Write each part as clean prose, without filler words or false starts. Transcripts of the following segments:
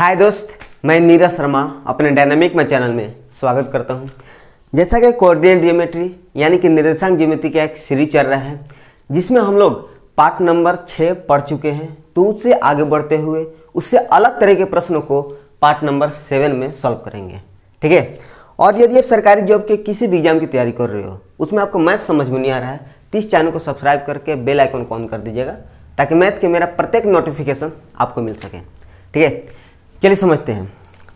हाय दोस्त, मैं नीरज शर्मा अपने डायनामिक में चैनल में स्वागत करता हूं। जैसा कि कोऑर्डिनेट ज्योमेट्री यानी कि निर्देशांक ज्योमेट्री का एक सीरीज चल रहा है जिसमें हम लोग पार्ट नंबर 6 पढ़ चुके हैं। तो उससे आगे बढ़ते हुए उससे अलग तरह के प्रश्नों को पार्ट नंबर 7 में सॉल्व करेंगे, ठीक है। और यदि आप सरकारी जॉब के किसी भी एग्जाम की तैयारी कर रहे हो, उसमें आपको मैथ समझ में नहीं आ रहा है तो इस चैनल को सब्सक्राइब करके बेल आइकन को ऑन कर दीजिएगा ताकि मैथ के मेरा प्रत्येक नोटिफिकेशन आपको मिल सके, ठीक है। चलिए समझते हैं,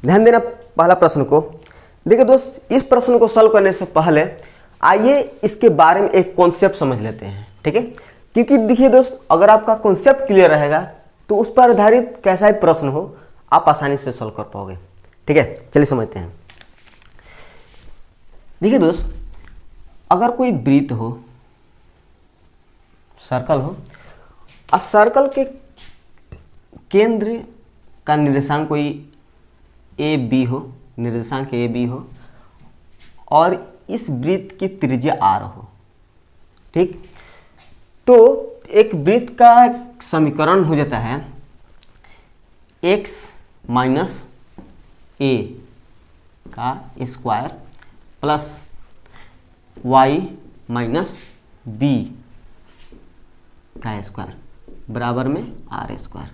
ध्यान देना पहला प्रश्न को। देखिए दोस्त, इस प्रश्न को सॉल्व करने से पहले आइए इसके बारे में एक कॉन्सेप्ट समझ लेते हैं, ठीक है। क्योंकि देखिए दोस्त, अगर आपका कॉन्सेप्ट क्लियर रहेगा तो उस पर आधारित कैसा ही प्रश्न हो आप आसानी से सॉल्व कर पाओगे, ठीक है। चलिए समझते हैं। देखिए दोस्त, अगर कोई वृत्त हो, सर्कल हो और सर्कल के केंद्र का निर्देशांक कोई ए बी हो, निर्देशांक ए बी हो और इस वृत्त की त्रिज्या आर हो, ठीक। तो एक वृत्त का समीकरण हो जाता है x माइनस ए का square plus y minus B का स्क्वायर बराबर में आर स्क्वायर,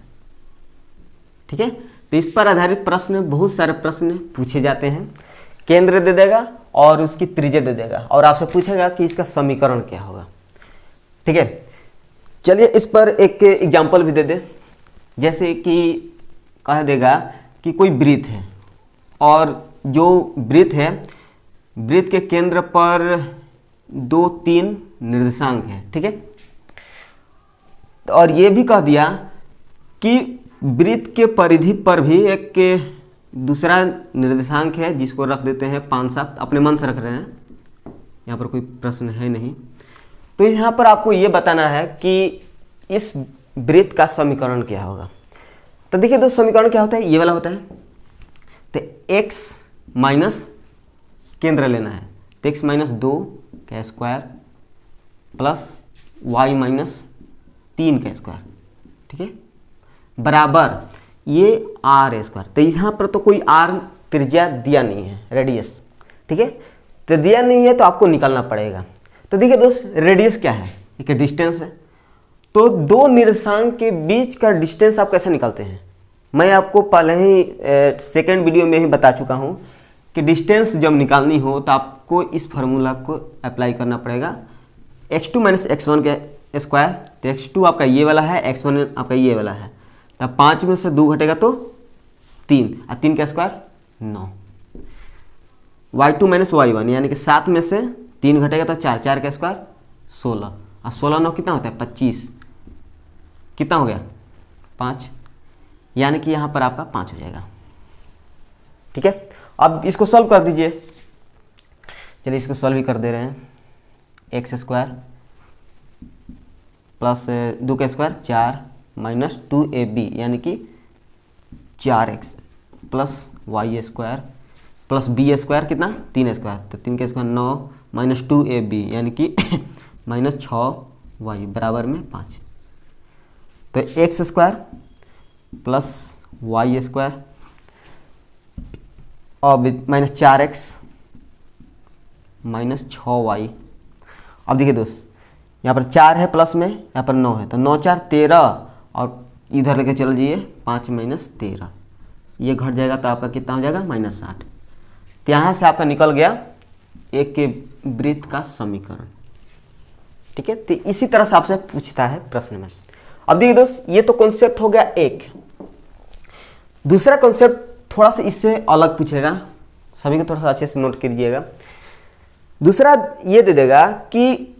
ठीक है। तो इस पर आधारित प्रश्न, बहुत सारे प्रश्न पूछे जाते हैं। केंद्र दे देगा और उसकी त्रिज्या दे देगा और आपसे पूछेगा कि इसका समीकरण क्या होगा, ठीक है। चलिए इस पर एक एग्जांपल भी दे दे। जैसे कि कह देगा कि कोई वृत्त है और जो वृत्त है, वृत्त के केंद्र पर 2-3 निर्देशांक है, ठीक है। और ये भी कह दिया कि वृत्त के परिधि पर भी एक दूसरा निर्देशांक है जिसको रख देते हैं 5-7, अपने मन से रख रहे हैं, यहाँ पर कोई प्रश्न है नहीं। तो यहाँ पर आपको ये बताना है कि इस वृत्त का समीकरण क्या होगा। तो देखिए दोस्त, समीकरण क्या होता है, ये वाला होता है। तो x माइनस केंद्र लेना है, तो x माइनस 2 का स्क्वायर प्लस y माइनस 3 का स्क्वायर, ठीक है, बराबर ये आर स्क्वायर। तो यहाँ पर तो कोई आर त्रिज्या दिया नहीं है, रेडियस, ठीक है। तो दिया नहीं है तो आपको निकालना पड़ेगा। तो देखिए दोस्त, रेडियस क्या है, एक डिस्टेंस है। तो दो निर्देशांक के बीच का डिस्टेंस आप कैसे निकालते हैं, मैं आपको पहले ही सेकेंड वीडियो में ही बता चुका हूँ कि डिस्टेंस जब निकालनी हो तो आपको इस फार्मूला को अप्लाई करना पड़ेगा, x2 माइनस x1 का स्क्वायर। तो x2 आपका ये वाला है, x1 आपका ये वाला है। तब 5 में से 2 घटेगा तो 3 और 3 का स्क्वायर 9। y2 माइनस y1 यानी कि 7 में से 3 घटेगा तो 4 का स्क्वायर 16 और 16 9 कितना होता है 25, कितना हो गया 5, यानी कि यहाँ पर आपका 5 हो जाएगा, ठीक है। अब इसको सॉल्व कर दीजिए। चलिए इसको सॉल्व ही कर दे रहे हैं। एक्स स्क्वायर प्लस 2 का स्क्वायर 4 माइनस 2ab यानी कि 4x plus Y square plus B square कितना 3 स्क्वायर, तो 3 का स्क्वायर 9 माइनस 2ab यानी कि माइनस 6y बराबर में 5। तो X square plus Y square और माइनस 4x माइनस 6y। अब देखिए दोस्त, यहाँ पर 4 है प्लस में, यहाँ पर 9 है, तो 9 4 13 और इधर लेके चल जाइए 5 माइनस 13, ये घट जाएगा तो आपका कितना हो जाएगा -8। तो यहाँ से आपका निकल गया एक के वृत्त का समीकरण, ठीक है। तो इसी तरह से आपसे पूछता है प्रश्न में। अब देखिए दोस्त, ये तो कॉन्सेप्ट हो गया एक। दूसरा कॉन्सेप्ट थोड़ा सा इससे अलग पूछेगा, सभी को थोड़ा सा अच्छे से नोट कीजिएगा। दूसरा ये दे देगा कि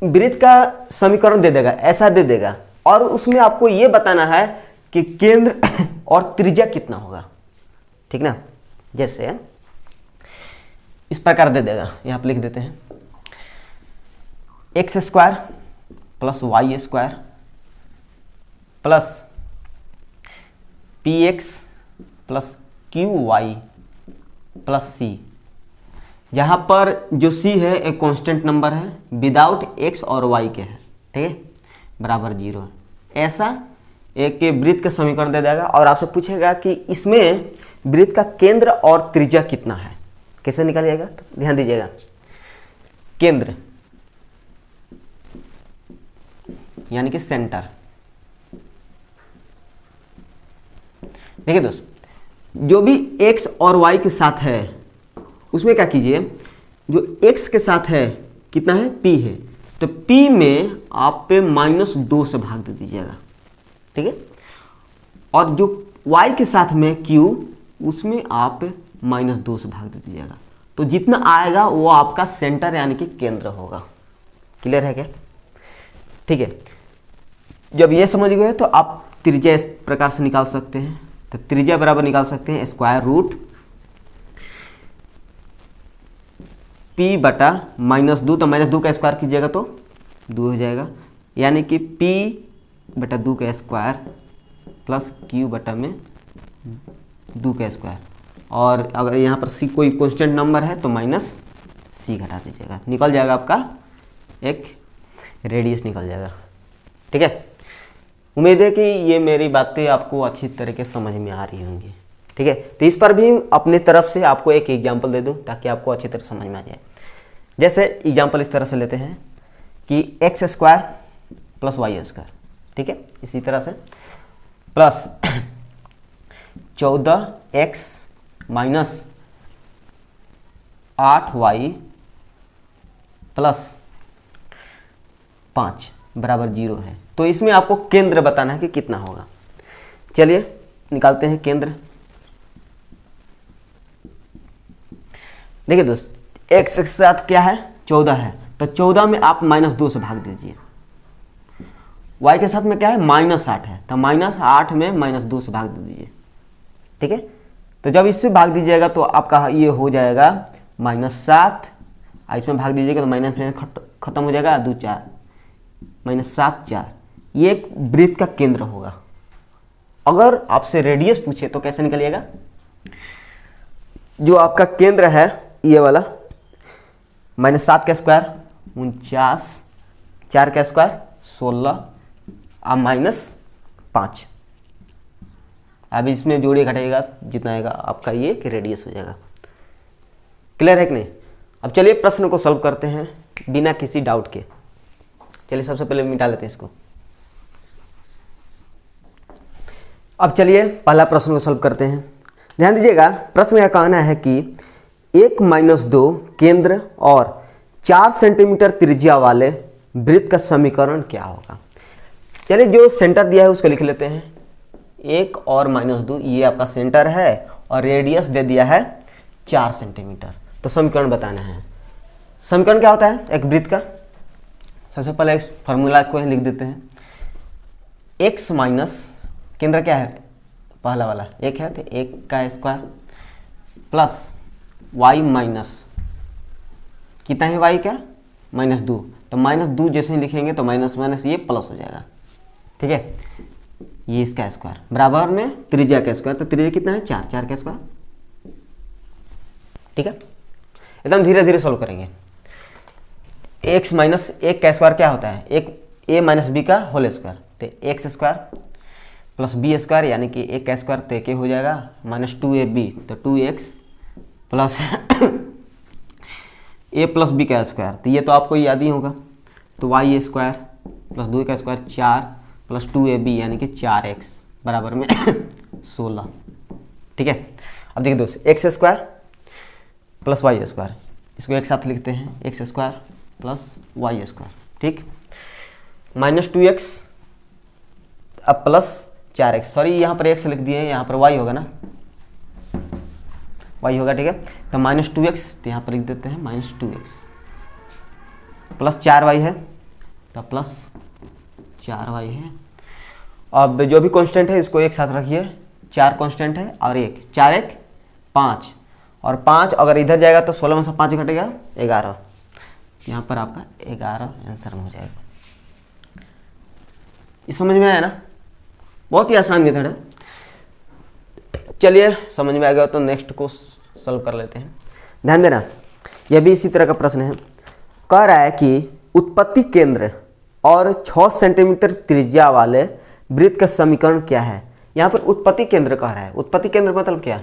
वृत्त का समीकरण दे देगा, ऐसा दे देगा, और उसमें आपको ये बताना है कि केंद्र और त्रिज्या कितना होगा, ठीक ना। जैसे इस प्रकार दे देगा, यहाँ पर लिख देते हैं x square plus Y square plus p x plus q y plus c, जहाँ पर जो c है एक कांस्टेंट नंबर है, विदाउट x और y के है, ठीक है, बराबर 0 है। ऐसा एक वृत्त का समीकरण दे देगा और आपसे पूछेगा कि इसमें वृत्त का केंद्र और त्रिज्या कितना है, कैसे निकालिएगा। तो ध्यान दीजिएगा, केंद्र यानी कि सेंटर। देखिए दोस्त, जो भी x और y के साथ है उसमें क्या कीजिए, जो x के साथ है कितना है, p है, तो p में आप पे -2 से भाग दे दीजिएगा, ठीक है। और जो y के साथ में q, उसमें आप -2 से भाग दे दीजिएगा। तो जितना आएगा वो आपका सेंटर यानी कि केंद्र होगा। क्लियर है क्या? ठीक है। जब ये समझ गए तो आप त्रिज्या इस प्रकार से निकाल सकते हैं। तो त्रिज्या बराबर निकाल सकते हैं स्क्वायर रूट p बटा -2, तो -2 का स्क्वायर कीजिएगा तो 2 हो जाएगा, यानी कि p बटा 2 का स्क्वायर प्लस q बटा में 2 का स्क्वायर। और अगर यहाँ पर c कोई कांस्टेंट नंबर है तो -c घटा दीजिएगा, निकल जाएगा आपका एक रेडियस निकल जाएगा। ठीक है, उम्मीद है कि ये मेरी बातें आपको अच्छी तरीके से समझ में आ रही होंगी। ठीक है, तो इस पर भी अपने तरफ से आपको एक एग्जांपल दे दूं ताकि आपको अच्छी तरह समझ में आ जाए। जैसे एग्जांपल इस तरह से लेते हैं कि x square plus Y square, ठीक है, इसी तरह से plus 14x minus 8y plus 5 बराबर 0 है। तो इसमें आपको केंद्र बताना है कि कितना होगा। चलिए निकालते हैं केंद्र। देखिए दोस्त, x के साथ क्या है, 14 है, तो 14 में आप -2 से भाग दीजिए। y के साथ में क्या है, -8 है, तो -8 में -2 से भाग दीजिए। ठीक है, तो जब इससे भाग दीजिएगा तो आपका ये हो जाएगा -7, इसमें भाग दीजिएगा तो माइनस में खत्म हो जाएगा, 2 4 -7 4। ये एक वृत्त का केंद्र होगा। अगर आपसे रेडियस पूछे तो कैसे निकलिएगा, जो आपका केंद्र है ये वाला, -7 का स्क्वायर 49, 4 का स्क्वायर 16 और -5। अब इसमें जोड़िए घटाइएगा, जितना आएगा आपका ये कि रेडियस हो जाएगा। क्लियर है कि नहीं? अब चलिए प्रश्न को सॉल्व करते हैं बिना किसी डाउट के। चलिए सबसे पहले मिटा लेते हैं इसको। अब चलिए पहला प्रश्न को सॉल्व करते हैं। ध्यान दीजिएगा, प्रश्न का कहना है कि 1-2 केंद्र और 4 सेंटीमीटर त्रिज्या वाले वृत्त का समीकरण क्या होगा। चलिए जो सेंटर दिया है उसको लिख लेते हैं। 1 और -2 ये आपका सेंटर है और रेडियस दे दिया है 4 सेंटीमीटर। तो समीकरण बताना है। समीकरण क्या होता है एक वृत्त का? सबसे पहले इस फॉर्मूला को लिख देते हैं। x माइनस केंद्र क्या है, पहला वाला 1 है, तो 1 का स्क्वायर प्लस y माइनस कितना है y क्या, -2, तो -2 जैसे ही लिखेंगे तो माइनस माइनस ये प्लस हो जाएगा। ठीक है, ये इसका स्क्वायर बराबर में त्रिज्या का स्क्वायर, तो त्रिज्या कितना है 4, 4 का स्क्वायर। ठीक है, एकदम धीरे धीरे सॉल्व करेंगे। x माइनस 1 का स्क्वायर क्या होता है, एक a माइनस बी का होल स्क्वायर, तो x square plus B square यानी कि 1 का स्क्वायर तो 1 हो जाएगा, -2ab तो 2x plus a plus B का स्क्वायर, तो ये तो आपको याद ही होगा, तो y स्क्वायर प्लस 2 का स्क्वायर 4 प्लस 2ab यानी कि 4x बराबर में 16। ठीक है, अब देखिए दोस्त, x square plus y square, इसको एक साथ लिखते हैं, x square plus y square. ठीक, -2x अब प्लस 4x, सॉरी यहाँ पर x लिख दिए हैं, यहाँ पर y होगा ना, y होगा। ठीक है, तो -2x तो यहाँ पर लिख देते हैं -2x प्लस 4y है, तो प्लस 4y है। अब जो भी कांस्टेंट है इसको एक साथ रखिए, 4 कांस्टेंट है और 1, 4 1 5, और 5 अगर इधर जाएगा तो 16 में से 5 घटेगा 11, यहाँ पर आपका 11 आंसर हो जाएगा। ये समझ में आया ना, बहुत ही आसान मेथड है। चलिए समझ में आ गया तो नेक्स्ट को सॉल्व कर लेते हैं। ध्यान देना, यह भी इसी तरह का प्रश्न है। कह रहा है कि उत्पत्ति केंद्र और 6 सेंटीमीटर त्रिज्या वाले वृत्त का समीकरण क्या है। यहाँ पर उत्पत्ति केंद्र कह रहा है। उत्पत्ति केंद्र मतलब क्या,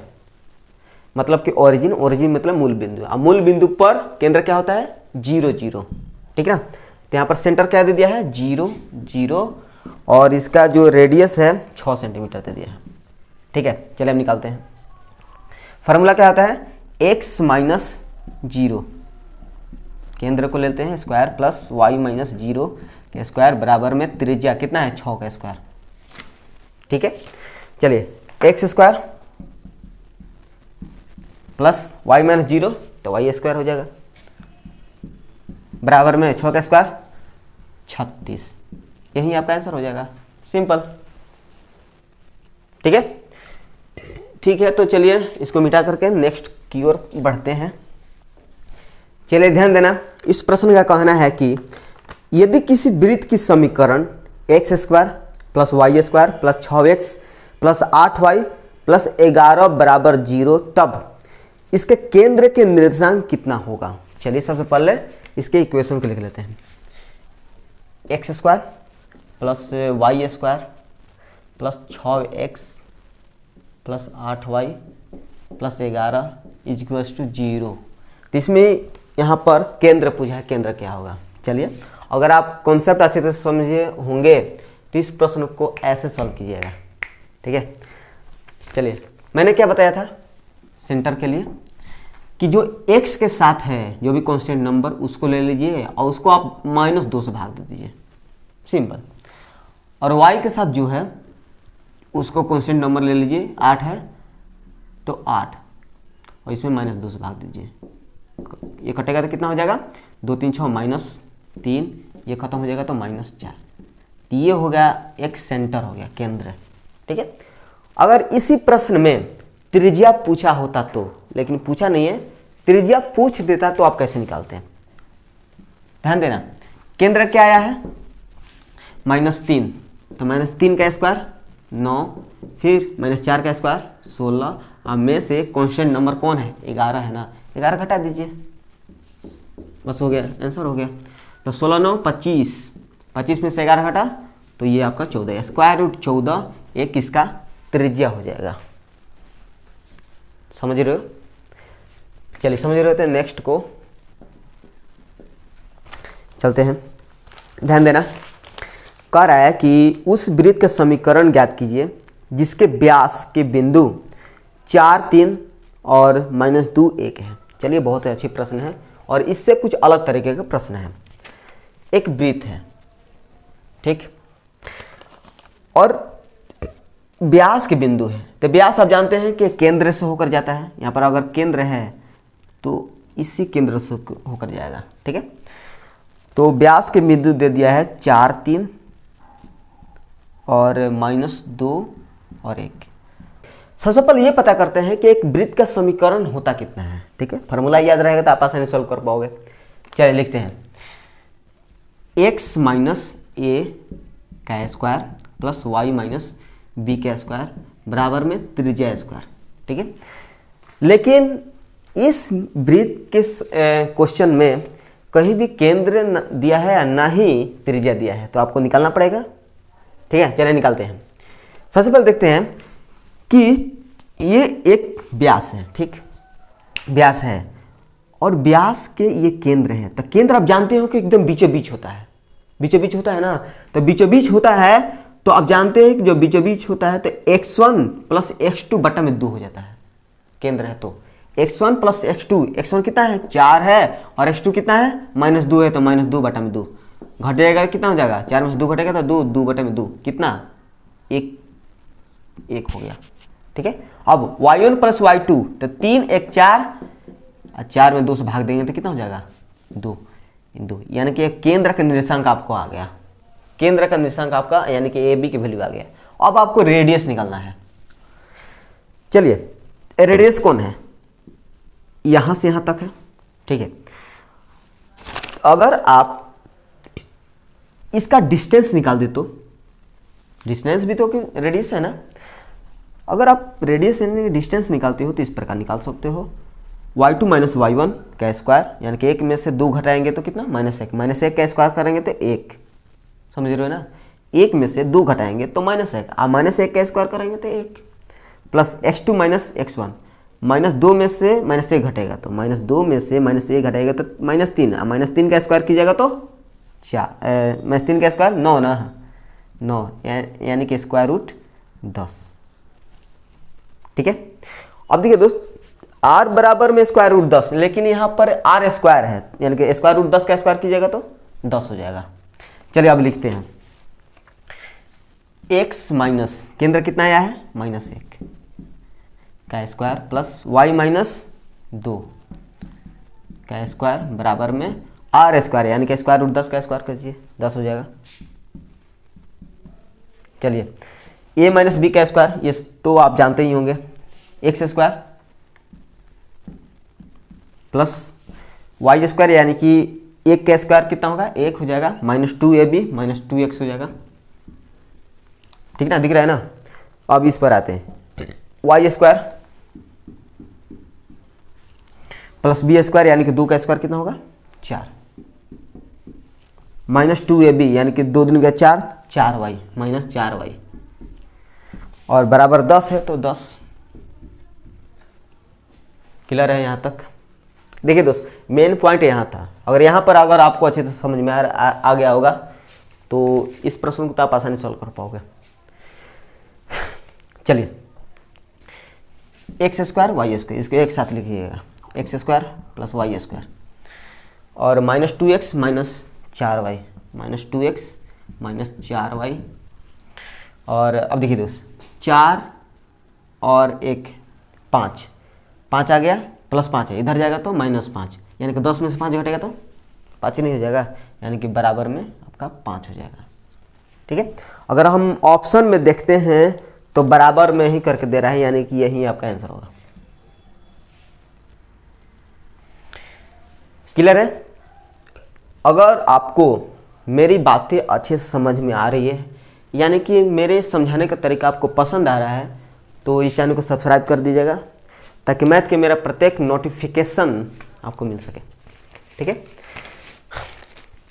मतलब कि ओरिजिन, ओरिजिन मतलब मूल बिंदु। अब मूल बिंदु पर केंद्र क्या होता है, 0 0, ठीक है ना। तो यहाँ पर सेंटर क्या दे दिया है, 0 0, और इसका जो रेडियस है 6 सेंटीमीटर दे दिया है, ठीक है। चलिए हम निकालते हैं। फार्मूला क्या होता है, x माइनस 0, केंद्र को लेते हैं स्क्वायर, प्लस y माइनस 0 के स्क्वायर बराबर में त्रिज्या कितना है, 6 का स्क्वायर, ठीक है। चलिए x square plus y minus 0 तो y स्क्वायर हो जाएगा, बराबर में 6 का स्क्वायर 36, यही आपका आंसर हो जाएगा, सिंपल, ठीक है। ठीक है, तो चलिए इसको मिटा करके नेक्स्ट की ओर बढ़ते हैं। चलिए ध्यान देना, इस प्रश्न का कहना है कि यदि किसी वृत्त की समीकरण X square plus Y square plus 6x plus 8y plus 11 बराबर 0, तब इसके केंद्र के निर्देशांक कितना होगा। चलिए सबसे पहले इसके इक्वेशन को लिख लेते हैं। X square plus Y square plus 6x plus 8y plus 11 equals to 0। तो इसमें यहाँ पर केंद्र पूछा है, केंद्र क्या होगा। चलिए अगर आप कॉन्सेप्ट अच्छे से समझे होंगे तो इस प्रश्न को ऐसे सॉल्व कीजिएगा, ठीक है। चलिए मैंने क्या बताया था सेंटर के लिए, कि जो x के साथ है जो भी कांस्टेंट नंबर उसको ले लीजिए और उसको आप -2 से भाग दे दीजिए, सिंपल। और y के साथ जो है उसको कांस्टेंट नंबर ले लीजिए, 8 है तो 8 और इसमें -2 से भाग दीजिए, ये कटेगा तो कितना हो जाएगा, 2 3 6 -3, ये खत्म हो जाएगा तो -4। ये हो गया एक सेंटर, हो गया केंद्र, ठीक है। अगर इसी प्रश्न में त्रिज्या पूछा होता तो, लेकिन पूछा नहीं है, त्रिज्या पूछ देता तो आप कैसे निकालते हैं, ध्यान देना। केंद्र क्या आया है, -3, तो -3 का स्क्वायर 9, फिर -4 का स्क्वायर 16, अब में से कांस्टेंट नंबर कौन है, 11 है ना, 11 घटा दीजिए, बस हो गया, आंसर हो गया। तो 16 9 25, 25 में से 11 घटा तो ये आपका 14, स्क्वायर रूट 14 एक इसका त्रिज्या हो जाएगा, समझ रहे हो। चलिए समझ रहे होते हैं, नेक्स्ट को चलते हैं। ध्यान देना, कह रहा है कि उस वृत्त का समीकरण ज्ञात कीजिए जिसके व्यास के बिंदु 4 3 और -2 1 है। चलिए बहुत ही अच्छी प्रश्न है, और इससे कुछ अलग तरीके का प्रश्न है। एक वृत्त है, ठीक, और व्यास के बिंदु है, तो व्यास आप जानते हैं कि केंद्र से होकर जाता है। यहाँ पर अगर केंद्र है तो इसी केंद्र से होकर जाएगा, ठीक है। तो व्यास के बिंदु दे दिया है 4 3 और -2 और 1। सबसे पहले ये पता करते हैं कि एक वृत्त का समीकरण होता कितना है, ठीक है। फार्मूला याद रहेगा तो आप आसानी से सॉल्व कर पाओगे। चलिए लिखते हैं, x माइनस a का square plus y minus b का स्क्वायर बराबर में त्रिज्या स्क्वायर, ठीक है। लेकिन इस वृत्त के क्वेश्चन में कहीं भी केंद्र दिया है या ना ही त्रिज्या दिया है, तो आपको निकालना पड़ेगा, ठीक है। चलिए निकालते हैं। सबसे पहले देखते हैं कि ये एक व्यास है, ठीक, व्यास है और व्यास के ये केंद्र हैं। तो केंद्र आप जानते हो कि एकदम बीचों बीच होता है, बीचों बीच होता है ना। तो बीचों बीच होता है तो आप जानते हैं कि जो बीचों बीच होता है तो x1 प्लस x2 बटा में 2 हो जाता है, केंद्र है तो x1 प्लस x2, x1 कितना है 4 है और x2 कितना है -2 है, तो -2 बटा में 2 घट जाएगा, कितना हो जाएगा, 4 में से 2 घटेगा तो 2, 2 बटा में 2 कितना 1 हो गया, ठीक है। अब y1 प्लस y2 तो 3 1 4, 4 में 2 से भाग देंगे तो कितना हो जाएगा 2, यानी कि केंद्र का निर्देशांक आपको आ गया, केंद्र का निर्देशांक आपका यानी कि ए बी की वैल्यू आ गया। अब आपको रेडियस निकालना है। चलिए रेडियस कौन है, यहां से यहां तक है, ठीक है। अगर आप इसका डिस्टेंस निकाल दे तो, डिस्टेंस भी तो रेडियस है ना, अगर आप रेडियस यानी डिस्टेंस निकालते हो तो इस प्रकार निकाल सकते हो, y2 माइनस y1 का स्क्वायर यानी कि 1 में से 2 घटाएंगे तो कितना -1 का स्क्वायर करेंगे तो 1, समझ रहे हो ना। एक में से 2 घटाएंगे तो -1, और -1 का स्क्वायर करेंगे तो 1, प्लस x2 माइनस x1, -2 में से -1 घटेगा तो -2 में से -1 घटेगा तो -3, और -3 का स्क्वायर कीजिएगा तो 4, -3 का स्क्वायर 9 ना, 9 यानी कि स्क्वायर रूट 10। ठीक है, अब देखिए दोस्त, r बराबर में स्क्वायर रूट 10, लेकिन यहाँ पर r स्क्वायर है, यानी कि स्क्वायर रूट 10 का स्क्वायर कीजिएगा तो 10 हो जाएगा। चलिए अब लिखते हैं, x माइनस केंद्र कितना आया है -1 का स्क्वायर प्लस y माइनस 2 का स्क्वायर बराबर में r स्क्वायर, यानी कि स्क्वायर रूट 10 का स्क्वायर कीजिए, 10 हो जाएगा। चलिए a माइनस बी का स्क्वायर, ये तो आप जानते ही होंगे, x square plus y square, यानी कि 1 का स्क्वायर कितना होगा 1 हो जाएगा, -2ab माइनस 2x हो जाएगा। ठीक ना, दिख रहा है ना। अब इस पर आते हैं, y square plus B square, यानी कि 2 का स्क्वायर कितना होगा 4, -2ab यानी कि 2 दूनी का 4, 4y माइनस 4y, और बराबर 10 है तो 10। क्लियर है यहाँ तक। देखिए दोस्त, मेन पॉइंट यहाँ था, अगर यहाँ पर अगर आपको अच्छे से समझ में आ गया होगा तो इस प्रश्न को तो आप आसानी सॉल्व कर पाओगे। चलिए, एक्स स्क्वायर वाई स्क्वायर, इसको एक साथ लिखिएगा, X square plus Y square, और -2x minus 4y, -2x minus 4y, और अब देखिए दोस्त, 4 और 1 5, 5 आ गया, प्लस 5 है, इधर जाएगा तो -5, यानी कि 10 में से 5 घटेगा तो 5 ही नहीं हो जाएगा, यानी कि बराबर में आपका 5 हो जाएगा। ठीक है, अगर हम ऑप्शन में देखते हैं तो बराबर में ही करके दे रहा है, यानी कि यही आपका आंसर होगा। क्लियर है। अगर आपको मेरी बातें अच्छे से समझ में आ रही है, यानी कि मेरे समझाने का तरीका आपको पसंद आ रहा है, तो इस चैनल को सब्सक्राइब कर दीजिएगा, ताकि मैथ के मेरा प्रत्येक नोटिफिकेशन आपको मिल सके। ठीक है,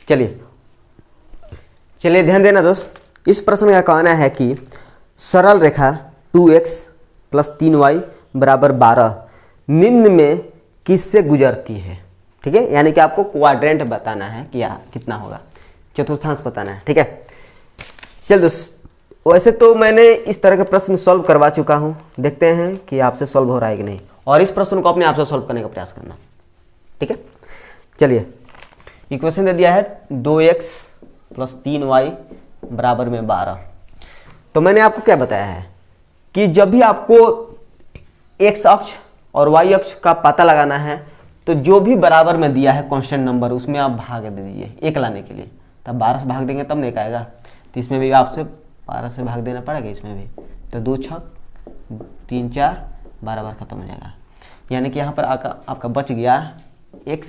चलिए ध्यान देना दोस्त, इस प्रश्न का कहना है कि सरल रेखा 2x प्लस 3y बराबर 12 निम्न में किससे गुजरती है। ठीक है, यानी कि आपको क्वाड्रेंट बताना है कि कितना होगा, चतुर्थांश बताना है। ठीक है, चल दोस्त, वैसे तो मैंने इस तरह के प्रश्न सॉल्व करवा चुका हूं, देखते हैं कि आपसे सॉल्व हो रहा है कि नहीं, और इस प्रश्न को अपने आप से सॉल्व करने का प्रयास करना। ठीक है, चलिए, इक्वेशन दे दिया है 2x प्लस 3y बराबर में 12। तो मैंने आपको क्या बताया है कि जब भी आपको x अक्ष और y अक्ष का पता लगाना है, तो जो भी बराबर में दिया है कांस्टेंट नंबर, उसमें आप भाग दे दीजिए 1 लाने के लिए, तब 12 से भाग देंगे तब नहीं आएगा, तो इसमें भी आपसे 12 से भाग देना पड़ेगा, इसमें भी, तो 2 छक 3 4 12 बार खत्म हो जाएगा, यानी कि यहाँ पर आपका बच गया x,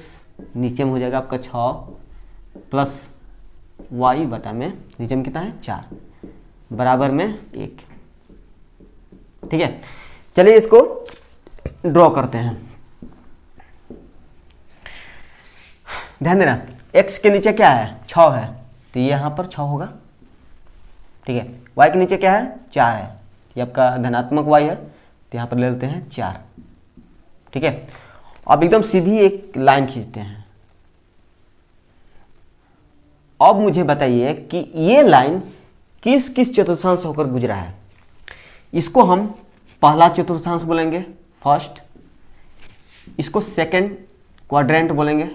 नीचे में हो जाएगा आपका 6 प्लस y बटा में नीचे में कितना है 4 बराबर में 1। ठीक है, चलिए इसको ड्रॉ करते हैं। ध्यान देना, x के नीचे क्या है 6 है, तो ये यहाँ पर 6 होगा। ठीक है, y के नीचे क्या है 4 है, ये आपका धनात्मक y है, तो यहाँ पर ले लेते हैं 4। ठीक है, अब एकदम सीधी एक लाइन खींचते हैं। अब मुझे बताइए कि ये लाइन किस किस चतुर्थांश होकर गुजरा है। इसको हम पहला चतुर्थांश बोलेंगे, फर्स्ट, इसको सेकंड क्वाड्रेंट बोलेंगे,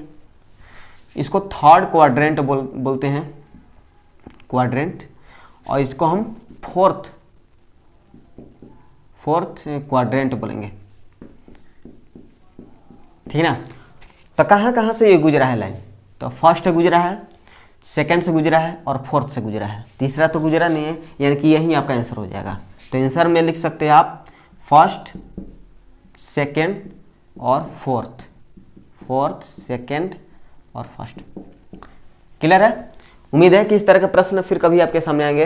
इसको थर्ड क्वाड्रेंट बोलते हैं, क्वाड्रेंट, और इसको हम फोर्थ क्वाड्रेंट बोलेंगे। ठीक है ना। तो कहाँ कहाँ से ये गुजरा है लाइन, तो फर्स्ट से गुजरा है, सेकंड से गुजरा है और फोर्थ से गुजरा है, तीसरा तो गुजरा नहीं है, यानी कि यही आपका आंसर हो जाएगा। तो आंसर में लिख सकते हैं आप फर्स्ट, सेकंड और फोर्थ, सेकंड और फर्स्ट। क्लियर है। उम्मीद है कि इस तरह के प्रश्न फिर कभी आपके सामने आएंगे,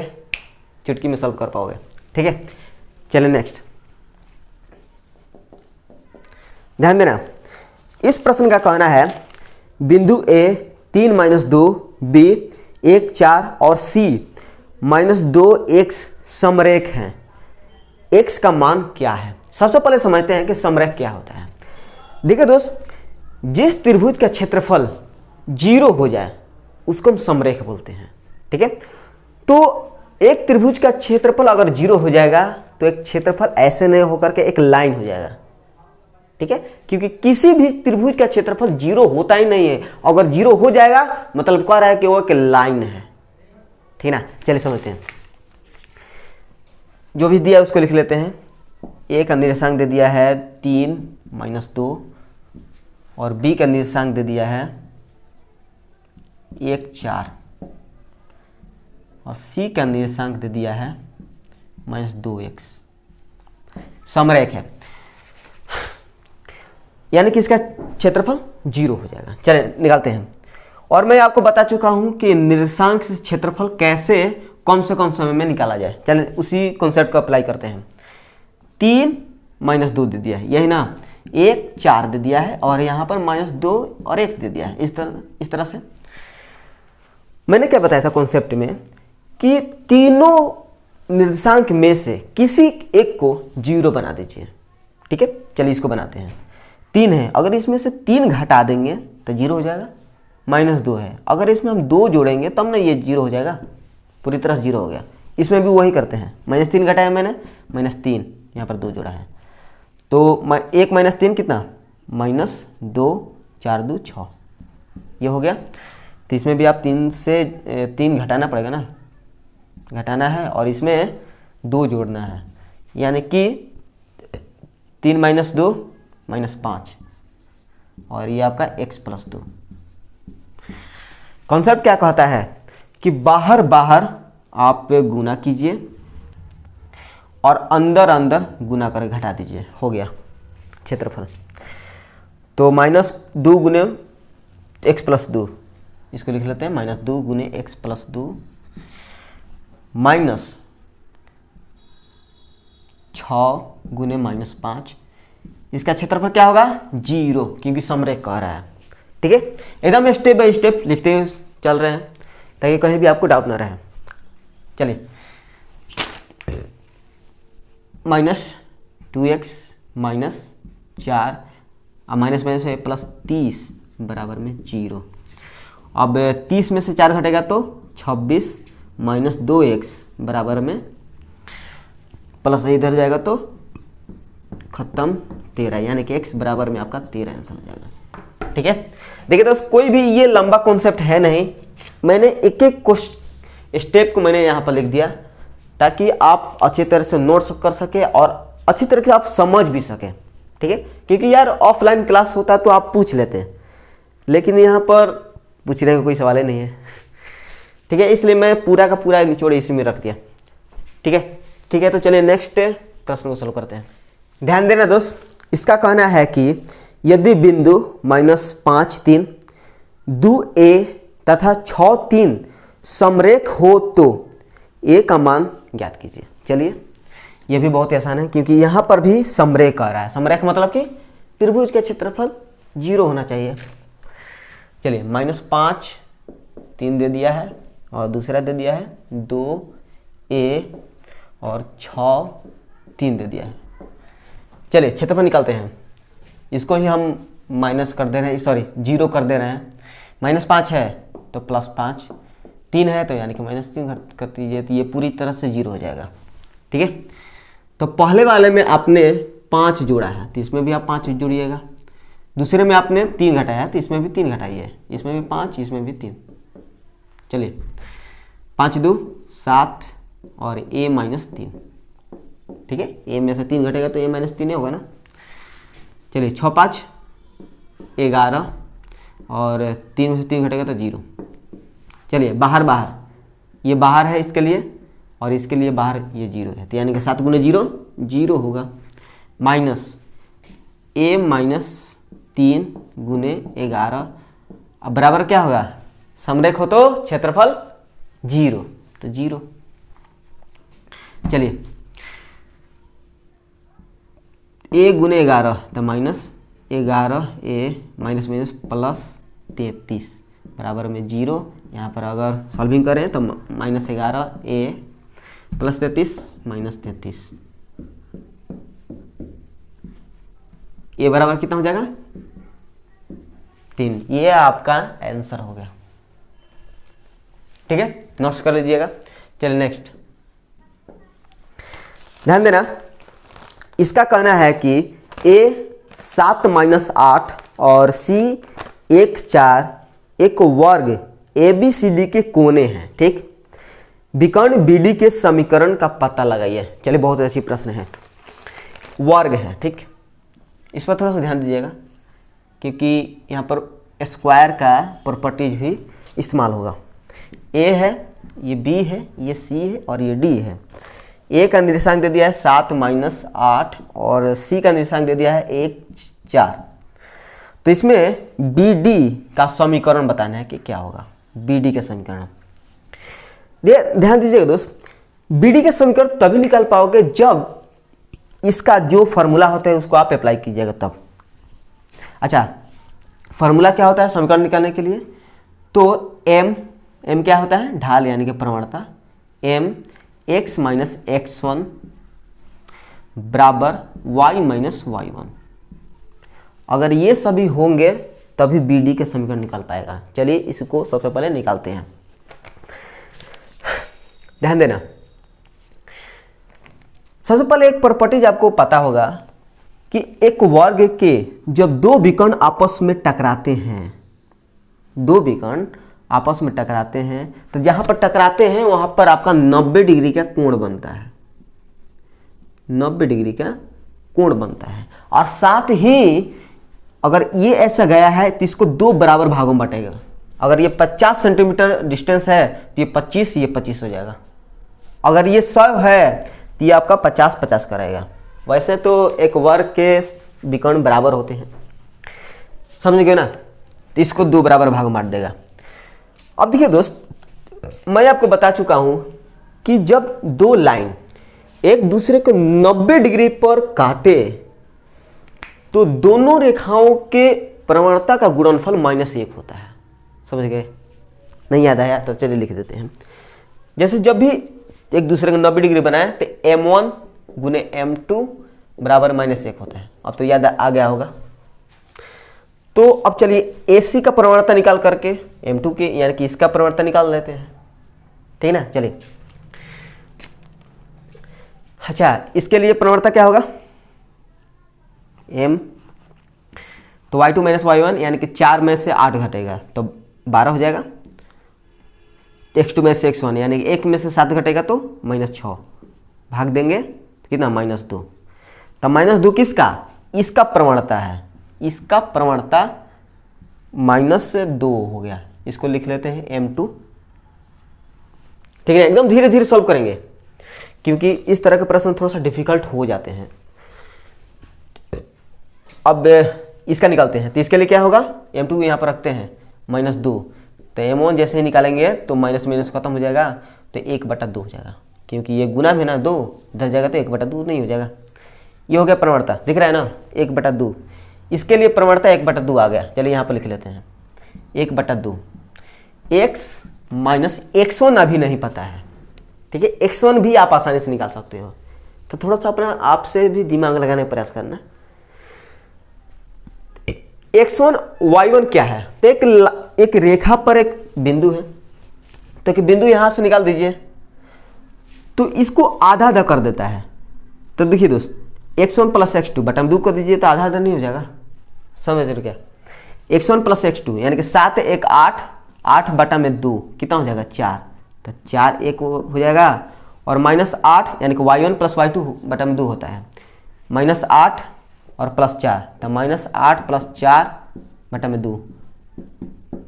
चुटकी में सॉल्व कर पाओगे। ठीक है, चलिए नेक्स्ट ध्यान देना। इस प्रश्न का कहना है बिंदु A 3 - 2, B 1 4 और C -2x समरेख हैं, x का मान क्या है। सबसे पहले समझते हैं कि समरेख क्या होता है। देखिए दोस्त, जिस त्रिभुज का क्षेत्रफल 0 हो जाए उसको हम समरेख बोलते हैं, ठीक है। तो एक त्रिभुज का क्षेत्रफल अगर 0 हो जाएगा तो एक क्षेत्रफल ऐसे नहीं होकर के एक लाइन हो जाएगा, ठीक है, क्योंकि किसी भी त्रिभुज का क्षेत्रफल 0 होता ही नहीं है। अगर 0 हो जाएगा मतलब कह रहा है कि वो एक लाइन है, ठीक ना। चलिए समझते हैं, जो भी दिया है उसको लिख लेते हैं। ए का निर्देशांक दे दिया है 3 - 2 और बी का निर्देशांक दे दिया है 1 4 और सी का निर्देशांक दे दिया है -2x। समरेख है, यानी कि इसका क्षेत्रफल 0 हो जाएगा। चलिए निकालते हैं। और मैं आपको बता चुका हूं कि निर्देशांक से क्षेत्रफल कैसे कम से कम समय में निकाला जाए। चलिए उसी कॉन्सेप्ट को अप्लाई करते हैं। 3 - 2 दे दिया है, यही ना। 1 4 दे दिया है और यहाँ पर -2 और 1 दे दिया है। इस तरह से मैंने क्या बताया था कॉन्सेप्ट में कि तीनों निर्देशांक में से किसी एक को 0 बना दीजिए, ठीक है। चलिए इसको बनाते हैं। 3 है, अगर इसमें से 3 घटा देंगे तो 0 हो जाएगा। -2 है, अगर इसमें हम 2 जोड़ेंगे तब ना ये 0 हो जाएगा, पूरी तरह से 0 हो गया। इसमें भी वही करते हैं, -3 घटाया मैंने, -3 यहाँ पर 2 जोड़ा है तो 1 - 3 कितना, -2 4 2 6, ये हो गया। तो इसमें भी आप 3 से 3 घटाना पड़ेगा ना, घटाना है और इसमें 2 जोड़ना है, यानी कि 3 - 2 -5 और ये आपका x + 2। कॉन्सेप्ट क्या कहता है कि बाहर बाहर आप गुना कीजिए और अंदर अंदर गुना कर घटा दीजिए, हो गया क्षेत्रफल। तो -2 गुने x + 2, इसको लिख लेते हैं -2 गुने x + 2 -6 गुने -5। इसका क्षेत्रफल क्या होगा, 0, क्योंकि समरेख कह रहा है, ठीक है। एकदम स्टेप बाय स्टेप लिखते हुए चल रहे हैं ताकि कहीं भी आपको डाउट ना रहे। चलिए, -2x -4 माइनस माइनस है +30 बराबर में 0। अब 30 में से 4 घटेगा तो 26 -2x बराबर में प्लस इधर जाएगा तो खत्म 13, यानी कि x बराबर में आपका 13 आंसर हो जाएगा, ठीक है। देखिए दोस्त, कोई भी ये लंबा कॉन्सेप्ट है नहीं, मैंने एक एक स्टेप को मैंने यहाँ पर लिख दिया ताकि आप अच्छी तरह से नोट्स कर सके और अच्छी तरह से आप समझ भी सके, ठीक है। क्योंकि यार ऑफलाइन क्लास होता तो आप पूछ लेते, लेकिन यहाँ पर पूछने का कोई सवाल ही नहीं है, ठीक है। इसलिए मैं पूरा का पूरा निचोड़ इसी में रख दिया, ठीक है। ठीक है, तो चलिए नेक्स्ट प्रश्न को सॉल्व करते हैं। ध्यान देना दोस्त, इसका कहना है कि यदि बिंदु -5 3 2 a तथा 6 3 समरेख हो तो a का मान ज्ञात कीजिए। चलिए, यह भी बहुत आसान है क्योंकि यहाँ पर भी समरेख आ रहा है। समरेख मतलब कि त्रिभुज का क्षेत्रफल 0 होना चाहिए। चलिए, -5 3 दे दिया है और दूसरा दे दिया है 2a और 6 3 दे दिया है। चलिए क्षेत्रफल निकालते हैं। इसको ही हम माइनस कर दे रहे हैं, सॉरी 0 कर दे रहे हैं। -5 है तो +5, 3 है तो यानी कि -3 कर दीजिए तो ये पूरी तरह से 0 हो जाएगा, ठीक है। तो पहले वाले में आपने 5 जोड़ा है तो इसमें भी आप 5 जोड़िएगा। दूसरे में आपने 3 घटाया है तो इसमें भी 3 घटाइए, इसमें भी 5 इसमें भी 3। चलिए, 5 2 7 और a -3, ठीक है। a में से 3 घटेगा तो a -3 होगा ना। चलिए, 6 5 11 और 3 में से 3 घटेगा तो 0। चलिए, बाहर बाहर, ये बाहर है इसके लिए और इसके लिए बाहर ये 0 है, तो यानी कि 7 गुने 0 0 होगा। माइनस a -3 गुने 11, अब बराबर क्या होगा, समरेख हो तो क्षेत्रफल 0 तो 0। चलिए, a गुने 11 तो -11 a माइनस +33 बराबर में 0। यहाँ पर अगर सॉल्विंग करें तो -11 a प्लस 33 माइनस 33, ये बराबर कितना हो जाएगा 3। ये आपका आंसर हो गया। ठीक है, नोट्स कर लीजिएगा। चलिए नेक्स्ट ध्यान देना, इसका कहना है कि a 7 - 8 और c 1 4 एक वर्ग ABCD के कोने हैं। ठीक, विकर्ण BD के समीकरण का पता लगाइए। चलिए बहुत अच्छी प्रश्न है, वर्ग है। ठीक, इस पर थोड़ा सा ध्यान दीजिएगा क्योंकि यहाँ पर स्क्वायर का प्रॉपर्टीज भी इस्तेमाल होगा। A है, ये B है, ये C है और ये D है। A का निर्देशांक दे दिया है 7 - 8 और C का निर्देशांक दे दिया है 1 4। तो इसमें BD का समीकरण बताना है कि क्या होगा। BD का समीकरण ध्यान दीजिएगा दोस्त, BD के समीकरण तभी निकाल पाओगे जब इसका जो फॉर्मूला होता है उसको आप अप्लाई कीजिएगा तब। अच्छा, फॉर्मूला क्या होता है समीकरण निकालने के लिए? तो m क्या होता है? ढाल यानी कि प्रवणता। m x - x1 बराबर y - y1। अगर ये सभी होंगे तभी BD के समीकरण निकाल पाएगा। चलिए इसको सबसे पहले निकालते हैं। ध्यान देना, सबसे पहले एक प्रॉपर्टीज आपको पता होगा कि एक वर्ग के जब दो विकर्ण आपस में टकराते हैं, दो विकर्ण आपस में टकराते हैं तो जहां पर टकराते हैं वहां पर आपका 90 डिग्री का कोण बनता है, 90 डिग्री का कोण बनता है। और साथ ही अगर ये ऐसा गया है तो इसको दो बराबर भागों में बांटेगा। अगर ये 50 सेंटीमीटर डिस्टेंस है तो ये 25 हो जाएगा। अगर ये 100 है तो ये आपका 50 कराएगा। वैसे तो एक वर्ग के विकर्ण बराबर होते हैं, समझ गए ना? तो इसको दो बराबर भाग में बांट देगा। अब देखिए दोस्त, मैं आपको बता चुका हूं कि जब दो लाइन एक दूसरे को 90 डिग्री पर काटे तो दोनों रेखाओं के प्रवणता का गुणनफल -1 होता है। समझ गए? नहीं याद आया तो चलिए लिख देते हैं। जैसे जब भी एक दूसरे को 90 डिग्री बनाए तो m1 गुने m2 बराबर -1 होता है। अब तो याद आ गया होगा। तो अब चलिए AC का प्रवणता निकाल करके m2 के यानी कि इसका प्रवणता निकाल लेते हैं, ठीक है ना? चलिए, अच्छा इसके लिए प्रवणता क्या होगा? m तो y2 - y1 यानी कि 4 में से 8 घटेगा तो 12 हो जाएगा। x2 में से x1 यानी कि 1 में से 7 घटेगा तो -6 भाग देंगे तो कितना? -2। तब -2 किसका? इसका प्रवणता है। इसका प्रवणता -2 हो गया। इसको लिख लेते हैं m2। ठीक है, एकदम धीरे धीरे सॉल्व करेंगे क्योंकि इस तरह के प्रश्न थोड़ा सा डिफिकल्ट हो जाते हैं। अब इसका निकालते हैं तो इसके लिए क्या होगा? m2 यहाँ पर रखते हैं -2 तो m1 जैसे ही निकालेंगे तो माइनस माइनस खत्म हो जाएगा तो 1/2 हो जाएगा क्योंकि ये गुना में ना 2 इधर जाएगा तो 1/2 नहीं हो जाएगा। ये हो गया प्रवणता, दिख रहा है ना? 1/2। इसके लिए प्रवणता 1/2 आ गया। चलिए यहाँ पर लिख लेते हैं 1/2। x माइनस x1 अभी नहीं पता है, ठीक है? x1 भी आप आसानी से निकाल सकते हो, तो थोड़ा सा अपना आपसे भी दिमाग लगाने का प्रयास करना। x1 y1 क्या है? तो एक रेखा पर एक बिंदु है, तो एक बिंदु यहां से निकाल दीजिए तो इसको आधा आधा कर देता है। तो देखिए दोस्त, x1 + x2 बटा में 2 कर दीजिए तो आधा आधा नहीं हो जाएगा? समझ रहे क्या? x1 + x2 यानी कि 7 1 8, 8 बटा में 2 कितना हो जाएगा? 4। तो 4 1 हो जाएगा और -8 यानी कि y1 + y2 बटा में 2 होता है -8 और +4 तो -8 + 4 बटा में 2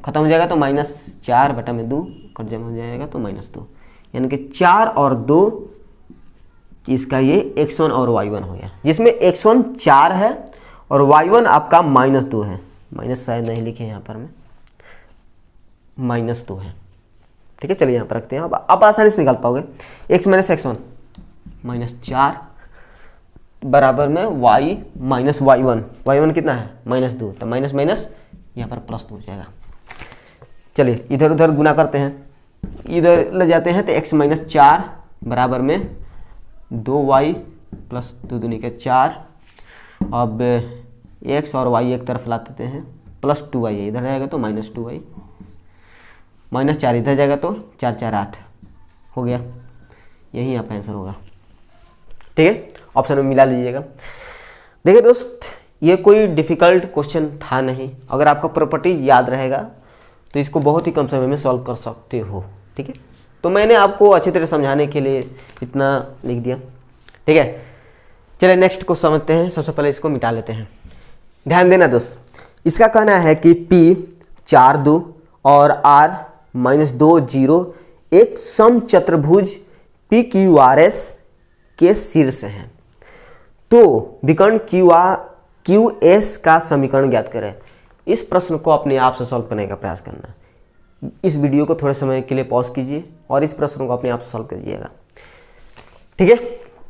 खत्म हो जाएगा तो -4 बटा में 2 कट जमा हो जाएगा तो -2 यानी कि 4 और 2 इसका ये x1 और y1 हो गया, जिसमें x1 4 है और y1 आपका -2 है। माइनस शायद नहीं लिखे यहाँ पर, मैं -2 है। ठीक है, चलिए यहाँ पर रखते हैं। अब आप आसानी से निकाल पाओगे। x - x1 -4 बराबर में y - y1 कितना है? -2 तो माइनस माइनस यहाँ पर +2 हो जाएगा। चलिए इधर उधर गुना करते हैं, इधर ले जाते हैं तो x माइनस 4 बराबर में 2y प्लस 2 दूनी के 4। अब x और y एक तरफ ला देते हैं, प्लस 2y है, इधर जाएगा तो माइनस 2y, माइनस 4 इधर जाएगा तो 4 4 8 हो गया। यही आपका आंसर होगा। ठीक है, ऑप्शन में मिला लीजिएगा। देखिए दोस्त, ये कोई डिफ़िकल्ट क्वेश्चन था नहीं। अगर आपका प्रॉपर्टी याद रहेगा तो इसको बहुत ही कम समय में सॉल्व कर सकते हो। ठीक है, तो मैंने आपको अच्छी तरह समझाने के लिए इतना लिख दिया। ठीक है, चलिए नेक्स्ट को समझते हैं। सबसे पहले इसको मिटा लेते हैं। ध्यान देना दोस्त, इसका कहना है कि P 4 2 और R माइनस 2 0 एक समचतुर्भुज PQRS के शीर्ष हैं। तो विकर्ण QS का समीकरण ज्ञात करें। इस प्रश्न को अपने आप से सॉल्व करने का प्रयास करना। इस वीडियो को थोड़े समय के लिए पॉज कीजिए और इस प्रश्न को अपने आप से सॉल्व करिएगा। ठीक है,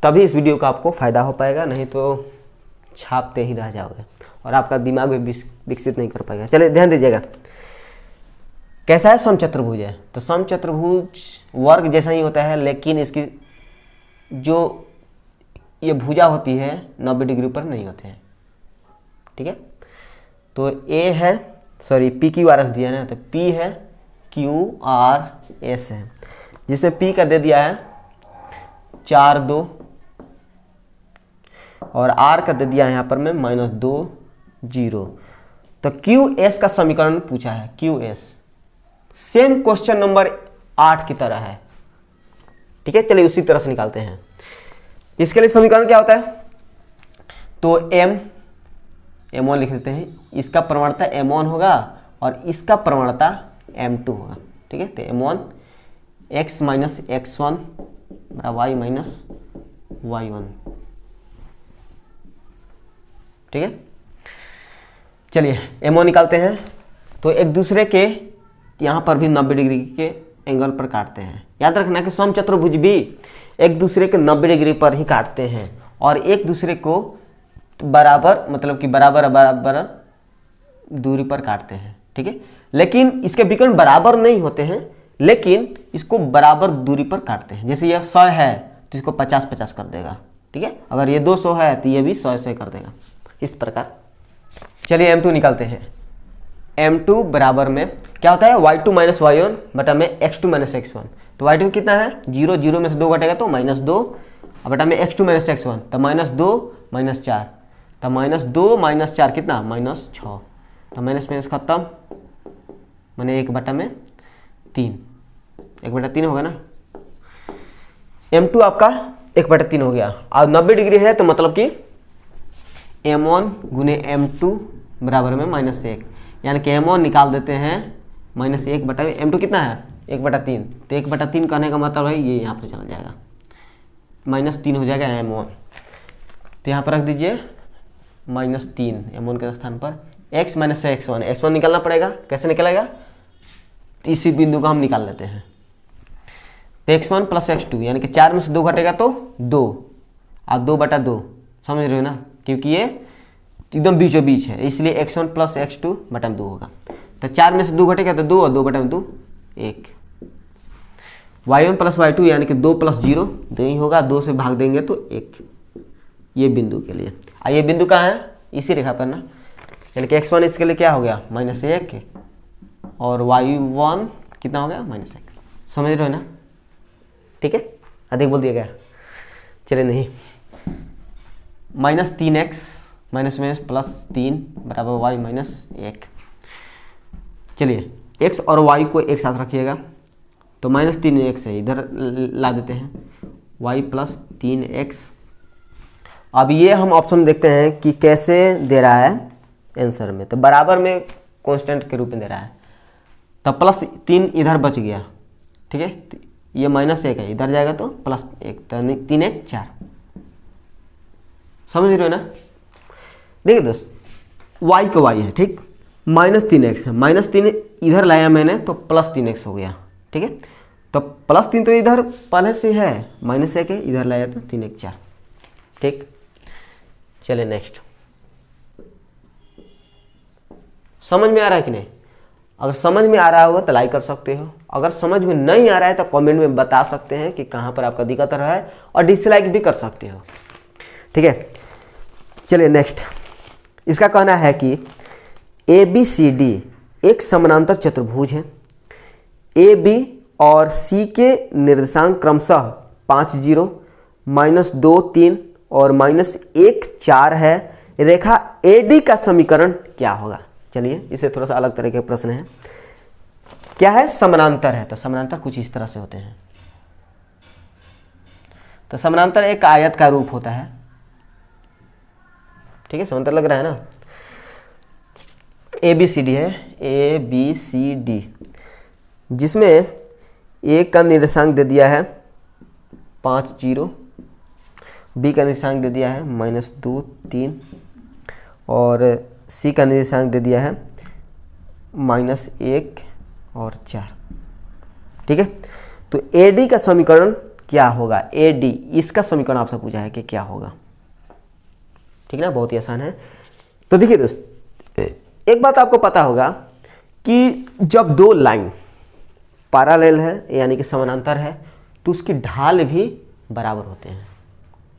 तभी इस वीडियो का आपको फायदा हो पाएगा, नहीं तो छापते ही रह जाओगे और आपका दिमाग भी विकसित नहीं कर पाएगा। चलिए ध्यान दीजिएगा, कैसा है समचतुर्भुज है, तो समचतुर्भुज वर्ग जैसा ही होता है, लेकिन इसकी जो ये भुजा होती है 90 डिग्री पर नहीं होते हैं। ठीक है, तो A है, सॉरी PQRS दिया है ना, तो P है QRS है, जिसमें P का दे दिया है 4 2 और R का दे दिया है यहाँ पर में माइनस 2 0। तो QS का समीकरण पूछा है। QS सेम क्वेश्चन नंबर 8 की तरह है। ठीक है, चलिए उसी तरह से निकालते हैं। इसके लिए समीकरण क्या होता है, तो M1 लिख देते हैं। इसका प्रवणता M1 होगा और इसका प्रवणता M2 होगा। ठीक है, तो M1 x minus x1 y minus y1। ठीक है, चलिए M1 निकालते हैं। तो एक दूसरे के यहाँ पर भी 90 डिग्री के एंगल पर काटते हैं। याद रखना कि समचतुर्भुज भी एक दूसरे के 90 डिग्री पर ही काटते हैं और एक दूसरे को बराबर, मतलब कि बराबर बराबर दूरी पर काटते हैं। ठीक है, लेकिन इसके विकर्ण बराबर नहीं होते हैं, लेकिन इसको बराबर दूरी पर काटते हैं। जैसे यह 100 है तो इसको 50 50 कर देगा। ठीक है, अगर ये 200 है तो ये भी 100 100 कर देगा, इस प्रकार। चलिए M2 निकालते हैं। M2 बराबर में क्या होता है, y2 माइनस y1 बटा में x2 माइनस x1। तो y2 कितना है 0, 0 में से 2 घटेगा तो माइनस 2 बटा में x2 माइनस x1, तो माइनस 2 माइनस 4, तो माइनस 2 माइनस 4 कितना माइनस 6। तो माइनस माइनस खत्म, मैंने 1 बटा में 3, 1 बटा 3 होगा ना। M2 आपका 1 बटा 3 हो गया और 90 डिग्री है, तो मतलब कि M1 गुने M2 बराबर में माइनस 1, यानी कि M1 निकाल देते हैं माइनस 1 बटा में M2 कितना है 1 बटा 3। तो 1 बटा 3 कहने का मतलब है ये यहाँ पर चला जाएगा, माइनस 3 हो जाएगा M1। तो यहाँ पर रख दीजिए माइनस 3 M1 के स्थान पर। x माइनस x1 निकालना पड़ेगा। कैसे निकलेगा, तो इसी बिंदु को हम निकाल लेते हैं। तो x1 प्लस x2 यानी कि 4 में से 2 घटेगा तो 2 और 2 बटा 2, समझ रहे हो ना, क्योंकि ये एकदम बीचों बीच है, इसलिए x1 प्लस x2 बटा में 2 होगा। तो 4 में से 2 घटेगा तो 2 और 2 बटा में 2 1। y1 प्लस y2 यानी कि 2 प्लस 0 2 ही होगा, 2 से भाग देंगे तो 1, ये बिंदु के लिए। ये बिंदु कहाँ है, इसी रेखा पर ना, यानी कि x1 इसके लिए क्या हो गया माइनस 1 और y1 कितना हो गया माइनस 1। समझ रहे हो ना। ठीक है, अधिक बोल दिया गया, चले नहीं। Minus 3x minus minus plus 3 बराबर y माइनस 1। चलिए x और y को एक साथ रखिएगा, तो माइनस 3x है, इधर ला देते हैं y प्लस 3x। अब ये हम ऑप्शन देखते हैं कि कैसे दे रहा है आंसर में। तो बराबर में कांस्टेंट के रूप में दे रहा है, तब प्लस 3 इधर बच गया। ठीक है, तो ये माइनस 1 है, इधर जाएगा तो प्लस 1, तो 3 1 4। समझ रहे हो ना। देखिए दोस्त, y को y है, ठीक, माइनस 3x है, माइनस 3 इधर लाया मैंने तो प्लस 3x हो गया। ठीक है, तो प्लस 3 तो इधर पहले से है, माइनस 1 है, इधर लाया तो 3 1 4। ठीक, चलिए नेक्स्ट। समझ में आ रहा है कि नहीं। अगर समझ में आ रहा होगा तो लाइक कर सकते हो, अगर समझ में नहीं आ रहा है तो कमेंट में बता सकते हैं कि कहाँ पर आपका दिक्कत रहा है, और डिसलाइक भी कर सकते हो। ठीक है, चलिए नेक्स्ट। इसका कहना है कि ABCD एक समानांतर चतुर्भुज है। AB और C के निर्देशांक क्रमशः 5 0, -2 3 और -1 4 है। रेखा AD का समीकरण क्या होगा? चलिए इसे थोड़ा सा अलग तरह के प्रश्न है। क्या है? समानांतर है, तो समानांतर कुछ इस तरह से होते हैं। तो समानांतर एक आयत का रूप होता है। ठीक है, समानांतर लग रहा है ना। ABCD है, ABCD, जिसमें A का निर्देशांक दे दिया है 5 0, B का निर्देशांक दे दिया है -2 3 और C का निर्देशांक दे दिया है -1 और 4। ठीक है, तो AD का समीकरण क्या होगा? AD, इसका समीकरण आपसे पूछा है कि क्या होगा। ठीक है ना, बहुत ही आसान है। तो देखिए दोस्त, एक बात आपको पता होगा कि जब दो लाइन पैरेलल है यानी कि समानांतर है तो उसकी ढाल भी बराबर होते हैं।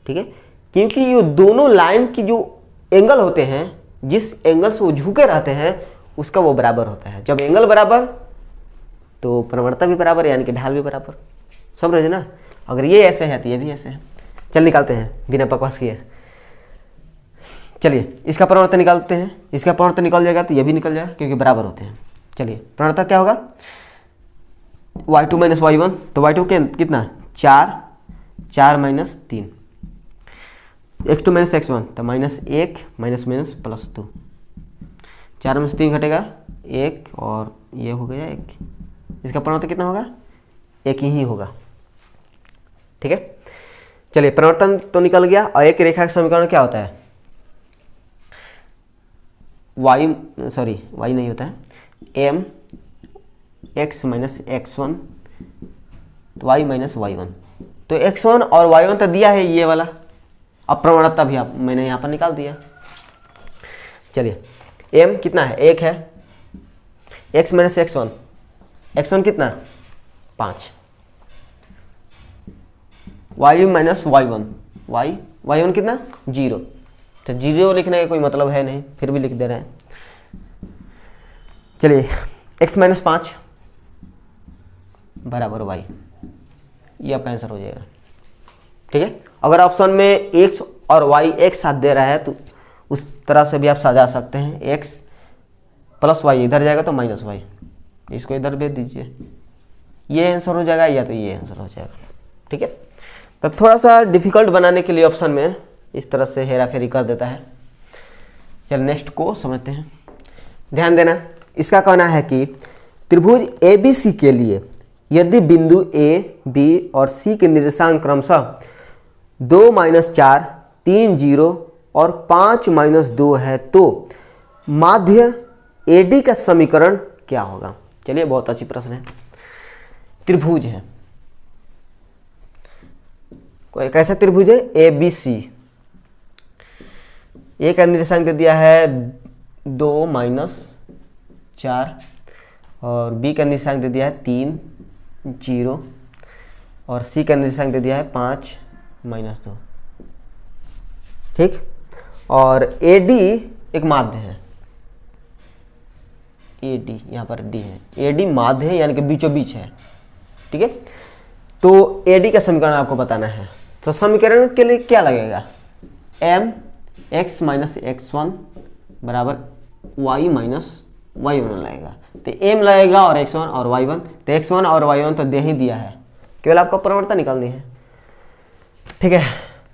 ठीक है, क्योंकि ये दोनों लाइन की जो एंगल होते हैं, जिस एंगल से वो झुके रहते हैं उसका वो बराबर होता है। जब एंगल बराबर तो प्रवणता भी बराबर यानी कि ढाल भी बराबर। समझ रहे ना? अगर ये ऐसे है तो ये भी ऐसे है। चल निकालते हैं बिना बकवास किए। चलिए इसका प्रवणता निकालते हैं। इसका प्रवणता निकल जाएगा तो ये भी निकल जाएगा क्योंकि बराबर होते हैं। चलिए प्रवणता क्या होगा? y2 - y1, तो y2 कितना? 4 4 - 3, x2 - x1 तो -1 -2, 4 में से 3 घटेगा 1 और ये हो गया 1। इसका प्रवणता कितना होगा? 1 ही होगा। ठीक है, चलिए परिवर्तन तो निकल गया। और एक रेखा का समीकरण क्या होता है? y नहीं होता है, m x - x1 तो y - y1, तो x1 और y1 तो दिया है ये वाला। अब प्रवणता भी मैंने यहाँ पर निकाल दिया। चलिए m कितना है? 1 है, x - x1, x1 कितना? 5, y - y1, y1 कितना? 0, तो 0 लिखने का कोई मतलब है नहीं, फिर भी लिख दे रहे हैं। चलिए x - 5 बराबर y, ये आपका आंसर हो जाएगा। ठीक है, अगर ऑप्शन में x और y एक साथ दे रहा है तो उस तरह से भी आप सजा सकते हैं। x + y इधर जाएगा तो -y, इसको इधर भेज दीजिए, ये आंसर हो जाएगा या तो ये आंसर हो जाएगा। ठीक है, तो थोड़ा सा डिफिकल्ट बनाने के लिए ऑप्शन में इस तरह से हेरा फेरी कर देता है। चल नेक्स्ट को समझते हैं। ध्यान देना, इसका कहना है कि त्रिभुज ABC के लिए यदि बिंदु A, B और C के निर्देशांक क्रमशः 2 - 4 3 0 और 5 - 2 है तो माध्य AD का समीकरण क्या होगा? चलिए बहुत अच्छी प्रश्न है। त्रिभुज है, कोई कैसा त्रिभुज है? ABC। A का निर्देशांक दे दिया है 2 - 4 और B का निर्देशांक दे दिया है 3 0 और C का निर्देशांक दे दिया है 5 - 2। ठीक, और AD एक माध्य है। AD यहाँ पर D है, AD माध्य है यानी कि बीचों बीच है। ठीक है, तो AD का समीकरण आपको बताना है। तो समीकरण के लिए क्या लगेगा? m x - x1 बराबर y - y1 लगेगा। तो m लगेगा और x1 और y1, तो x1 और y1 तो दे ही दिया है, केवल आपको प्रवणता निकालनी है। ठीक है,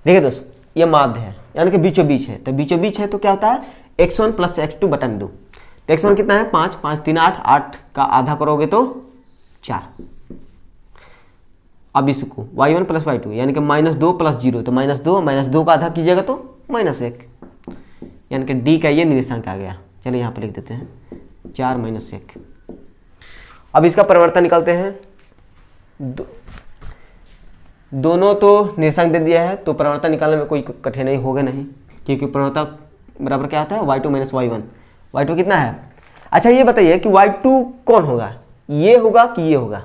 देखिए दोस्त, ये माध्य है यानी कि बीचों बीच है। तो बीचों बीच है तो क्या होता है? x1 + x2 बटा में 2। तो x1 कितना है? 5 5 3 8, 8 का आधा करोगे तो 4। अब इसको y1 + y2 यानी कि -2 + 0, तो -2 का आधा कीजिएगा तो -1 यानी कि D का ये निर्देशांक आ गया। चलिए यहाँ पर लिख देते हैं 4 - 1। अब इसका परिवर्तन निकालते हैं। दोनों तो निर्देशांक दे दिया है तो परिवर्तन निकालने में कोई कठिनाई होगा नहीं, क्योंकि परिवर्तन बराबर क्या आता है? y2 - y1। y2 कितना है? अच्छा ये बताइए कि y2 कौन होगा, ये होगा कि ये होगा?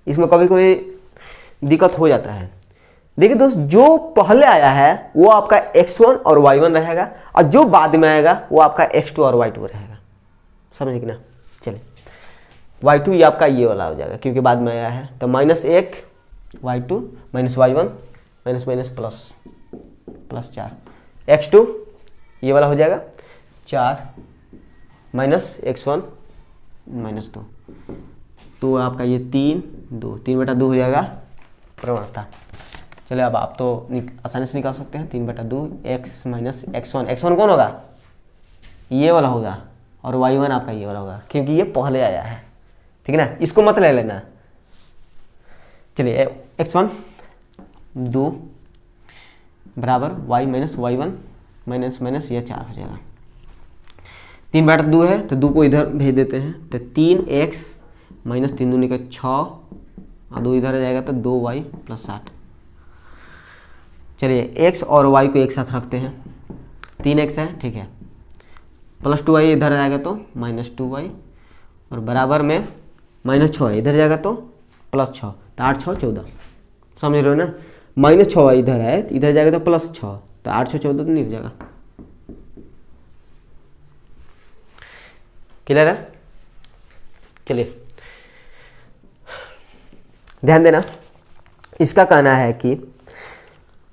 इसमें कभी कोई दिक्कत हो जाता है। देखिए दोस्त, जो पहले आया है वो आपका x1 और y1 रहेगा, और जो बाद में आएगा वो आपका x2 और y2 रहेगा। समझे कि ना? चलिए, y2 ये आपका ये वाला हो जाएगा क्योंकि बाद में आया है, तो -1 y2 minus y1 minus minus plus 4 x2 ये वाला हो जाएगा 4 माइनस x1 माइनस 2, तो आपका ये 3/2 हो जाएगा प्रवणता। चलिए अब आप तो आसानी से निकाल सकते हैं, 3/2 x माइनस x1 कौन होगा? ये वाला होगा, और y1 आपका ये वाला होगा क्योंकि ये पहले आया है, ठीक है ना? इसको मत ले लेना। चलिए x1 2 बराबर y minus y1 minus minus ये 4 हो जाएगा। 3/2 है तो 2 को इधर भेज देते हैं, तो 3x माइनस 3 दूनी का 6 और 2 इधर आ जाएगा तो 2y प्लस 60। चलिए x और y को एक साथ रखते हैं, 3x है, ठीक है, प्लस 2y इधर आएगा तो माइनस 2y, और बराबर में माइनस 6 इधर जाएगा तो प्लस 6, तो 8 6 14। समझ रहे हो ना? माइनस 6 इधर है, इधर जाएगा तो प्लस 6, तो 8 6 14 तो नहीं हो जाएगा। क्लियर है? चलिए ध्यान देना, इसका कहना है कि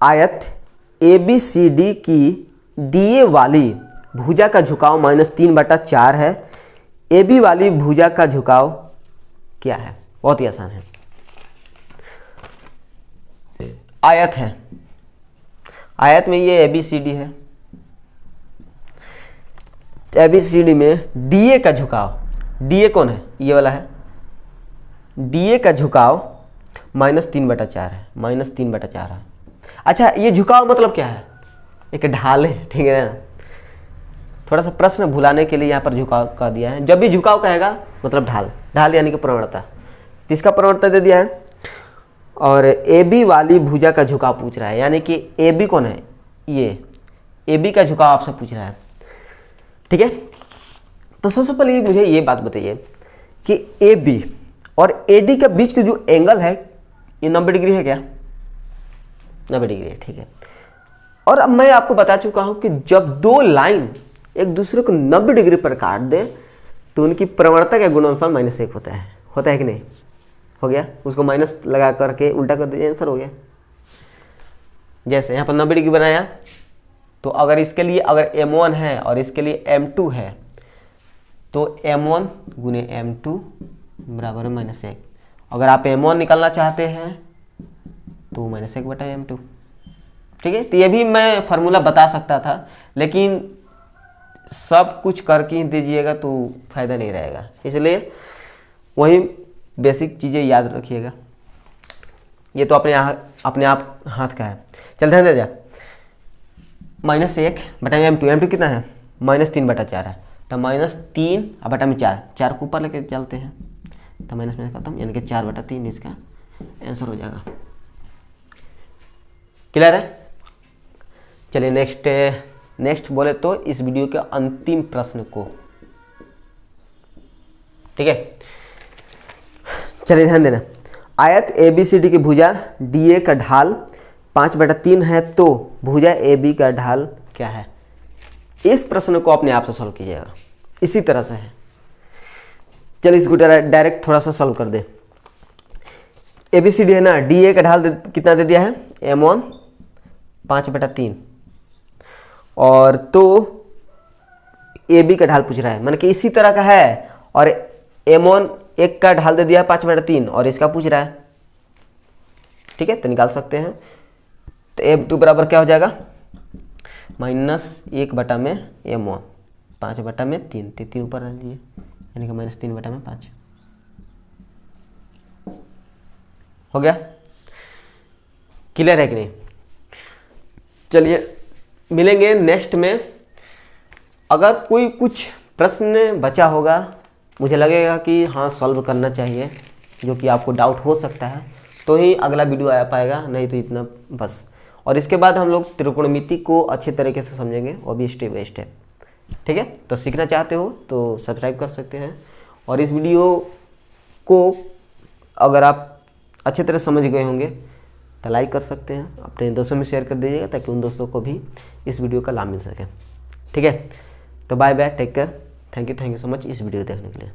आयत ABCD की DA वाली भुजा का झुकाव -3/4 है। AB वाली भुजा का झुकाव क्या है? बहुत ही आसान है, आयत है, आयत में ये ABCD है, ABCD में DA का झुकाव, DA कौन है? ये वाला है, DA का झुकाव -3/4 है, -3/4 है। अच्छा ये झुकाव मतलब क्या है? एक ढाल है, ठीक है ना? थोड़ा सा प्रश्न भुलाने के लिए यहाँ पर झुकाव का दिया है। जब भी झुकाव कहेगा मतलब ढाल यानी कि प्रवणता, इसका प्रवणता दे दिया है। और AB वाली भुजा का झुकाव पूछ रहा है, यानी कि AB कौन है? ये AB का झुकाव आपसे पूछ रहा है, ठीक है? तो सबसे पहले मुझे ये बात बताइए कि AB और AD के बीच के जो एंगल है ये 90 डिग्री है क्या? 90 डिग्री है, ठीक है। और अब मैं आपको बता चुका हूं कि जब दो लाइन एक दूसरे को 90 डिग्री पर काट दे तो उनकी प्रवणता का गुणनफल -1 होता है कि नहीं? हो गया, उसको माइनस लगा करके उल्टा कर दीजिए, आंसर हो गया। जैसे यहाँ पर 90 डिग्री बनाया, तो अगर इसके लिए अगर M1 है और इसके लिए M2 है, तो M1 गुने M2 बराबर है -1। अगर आप M1 निकालना चाहते हैं तो -1/M2, ठीक है? तो ये भी मैं फार्मूला बता सकता था, लेकिन सब कुछ करके ही दीजिएगा तो फायदा नहीं रहेगा, इसलिए वही बेसिक चीज़ें याद रखिएगा। ये तो अपने आप हाथ का है। चल ध्यान दे जा, -1/M2, M2 कितना है? -3/4 है, तो -3/4, 4 को ऊपर लेके चलते हैं तो माइनस में खत्म, यानी कि 4/3 इसका आंसर हो जाएगा। क्लियर है? चलिए नेक्स्ट बोले तो इस वीडियो के अंतिम प्रश्न को, ठीक है? चलिए ध्यान देना, आयत ABCD की भुजा DA का ढाल 5/3 है, तो भुजा AB का ढाल क्या है? इस प्रश्न को अपने आप से सॉल्व कीजिएगा, इसी तरह से है। चलिए इसको डायरेक्ट थोड़ा सा सॉल्व कर दे। ABCD है ना, DA का ढाल कितना दे दिया है? M1 5/3, और तो AB का ढाल पूछ रहा है, मतलब कि इसी तरह का है, और M1 एक का ढाल दे दिया है 5/3 और इसका पूछ रहा है, ठीक है? तो निकाल सकते हैं। तो M2 बराबर क्या हो जाएगा? -1/M1, 5/3, 3 ऊपर रख लीजिए, यानी कि -3/5 हो गया। क्लियर है कि नहीं? चलिए मिलेंगे नेक्स्ट में। अगर कोई कुछ प्रश्न बचा होगा, मुझे लगेगा कि हाँ सॉल्व करना चाहिए, जो कि आपको डाउट हो सकता है, तो ही अगला वीडियो आ पाएगा, नहीं तो इतना बस। और इसके बाद हम लोग त्रिकोणमिति को अच्छे तरीके से समझेंगे, वो भी स्टेप बाय स्टेप। ठीक है, तो सीखना चाहते हो तो सब्सक्राइब कर सकते हैं। और इस वीडियो को अगर आप अच्छे तरह समझ गए होंगे तो लाइक कर सकते हैं, अपने दोस्तों में शेयर कर दीजिएगा ताकि उन दोस्तों को भी इस वीडियो का लाभ मिल सके। ठीक है, तो bye bye, take care, thank you so much इस वीडियो देखने के लिए।